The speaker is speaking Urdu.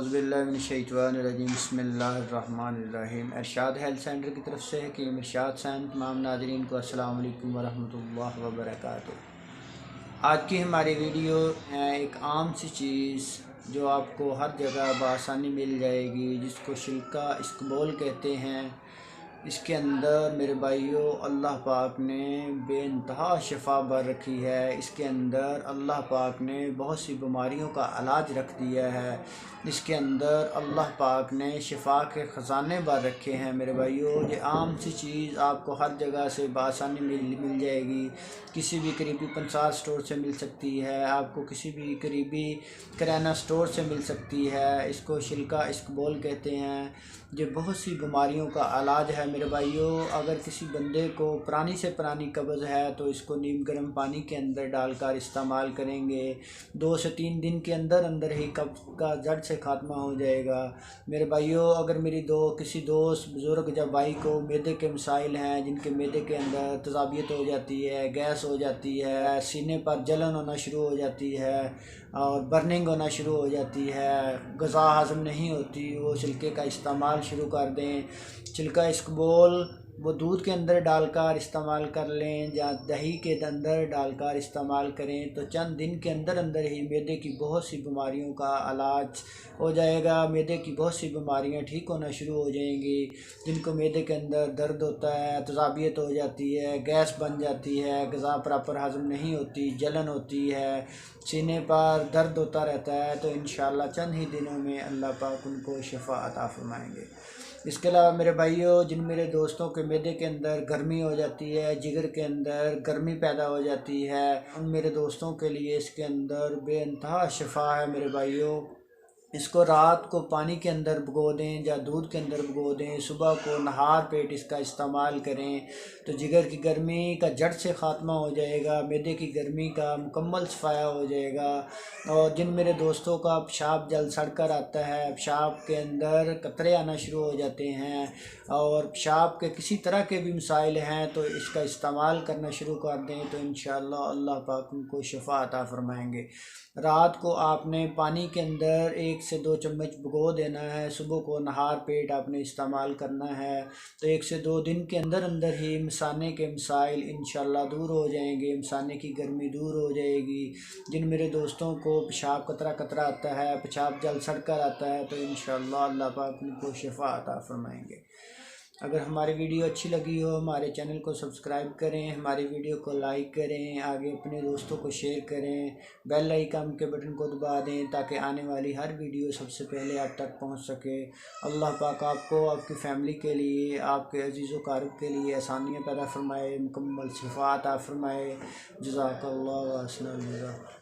اعوذ باللہ من الشیطان الرجیم بسم اللہ الرحمن الرحیم۔ ارشاد ہیلتھ سینٹر کی طرف سے حکیم ارشاد سین تمام ناظرین کو السلام علیکم ورحمۃ اللہ وبرکاتہ۔ آج کی ہماری ویڈیو ہے ایک عام سی چیز جو آپ کو ہر جگہ بآسانی مل جائے گی، جس کو شلکا اسکبول کہتے ہیں۔ اس کے اندر میرے بھائیوں اللہ پاک نے بے انتہا شفا بھر رکھی ہے۔ اس کے اندر اللہ پاک نے بہت سی بیماریوں کا علاج رکھ دیا ہے۔ اس کے اندر اللہ پاک نے شفا کے خزانے بھر رکھے ہیں میرے بھائیوں۔ یہ عام سی چیز آپ کو ہر جگہ سے بآسانی مل جائے گی۔ کسی بھی قریبی پنسار سٹور سے مل سکتی ہے، آپ کو کسی بھی قریبی کریانہ سٹور سے مل سکتی ہے۔ اس کو شلکا اسکبول کہتے ہیں۔ یہ بہت سی بیماریوں کا علاج ہے میرے بھائیوں۔ اگر کسی بندے کو پرانی سے پرانی قبض ہے تو اس کو نیم گرم پانی کے اندر ڈال کر استعمال کریں گے، 2 سے 3 دن کے اندر ہی قبض کا جڑ سے خاتمہ ہو جائے گا میرے بھائیوں۔ اگر میری کسی دوست بزرگ یا بھائی کو معدے کے مسائل ہیں، جن کے معدے کے اندر تیزابیت ہو جاتی ہے، گیس ہو جاتی ہے، سینے پر جلن ہونا شروع ہو جاتی ہے اور برننگ ہونا شروع ہو جاتی ہے، غذا ہضم نہیں ہوتی، وہ چھلکے کا استعمال شروع کر دیں۔ چھلکا اسکبول وہ دودھ کے اندر ڈال کر استعمال کر لیں یا دہی کے اندر ڈال کر استعمال کریں تو چند دن کے اندر ہی معدے کی بہت سی بیماریوں کا علاج ہو جائے گا۔ معدے کی بہت سی بیماریاں ٹھیک ہونا شروع ہو جائیں گی۔ جن کو معدے کے اندر درد ہوتا ہے، تیزابیت ہو جاتی ہے، گیس بن جاتی ہے، غذا پراپر ہضم نہیں ہوتی، جلن ہوتی ہے، سینے پر درد ہوتا رہتا ہے، تو انشاءاللہ چند ہی دنوں میں اللہ پاک ان کو شفا عطا فرمائیں گے۔ اس کے علاوہ میرے بھائیوں، جن میرے دوستوں کے معدے کے اندر گرمی ہو جاتی ہے، جگر کے اندر گرمی پیدا ہو جاتی ہے، ان میرے دوستوں کے لیے اس کے اندر بے انتہا شفا ہے میرے بھائیوں۔ اس کو رات کو پانی کے اندر بھگو دیں یا دودھ کے اندر بھگو دیں، صبح کو نہار پیٹ اس کا استعمال کریں تو جگر کی گرمی کا جڑ سے خاتمہ ہو جائے گا، معدے کی گرمی کا مکمل صفایا ہو جائے گا۔ اور جن میرے دوستوں کا پیشاب جلد سڑ کر آتا ہے، پیشاب کے اندر قطرے آنا شروع ہو جاتے ہیں اور پیشاب کے کسی طرح کے بھی مسائل ہیں تو اس کا استعمال کرنا شروع کر دیں تو انشاءاللہ اللہ پاک ان کو شفا عطا فرمائیں گے۔ رات کو آپ نے پانی کے اندر 1 سے 2 چمچ بھگو دینا ہے، صبح کو نہار پیٹ آپ نے استعمال کرنا ہے تو 1 سے 2 دن کے اندر ہی مثانے کے مسائل انشاءاللہ دور ہو جائیں گے، مثانے کی گرمی دور ہو جائے گی۔ جن میرے دوستوں کو پیشاب قطرہ آتا ہے، پیشاب جل سڑ کر آتا ہے تو انشاءاللہ اللہ پاک ان کو شفا عطا فرمائیں گے۔ اگر ہماری ویڈیو اچھی لگی ہو ہمارے چینل کو سبسکرائب کریں، ہماری ویڈیو کو لائک کریں، آگے اپنے دوستوں کو شیئر کریں، بیل آئیکن کے بٹن کو دبا دیں تاکہ آنے والی ہر ویڈیو سب سے پہلے آپ تک پہنچ سکے۔ اللہ پاک آپ کو، آپ کی فیملی کے لیے، آپ کے عزیز و اقارب کے لیے آسانیاں پیدا فرمائے، مکمل شفا عطا فرمائے۔ جزاک اللہ و احسن الجزا۔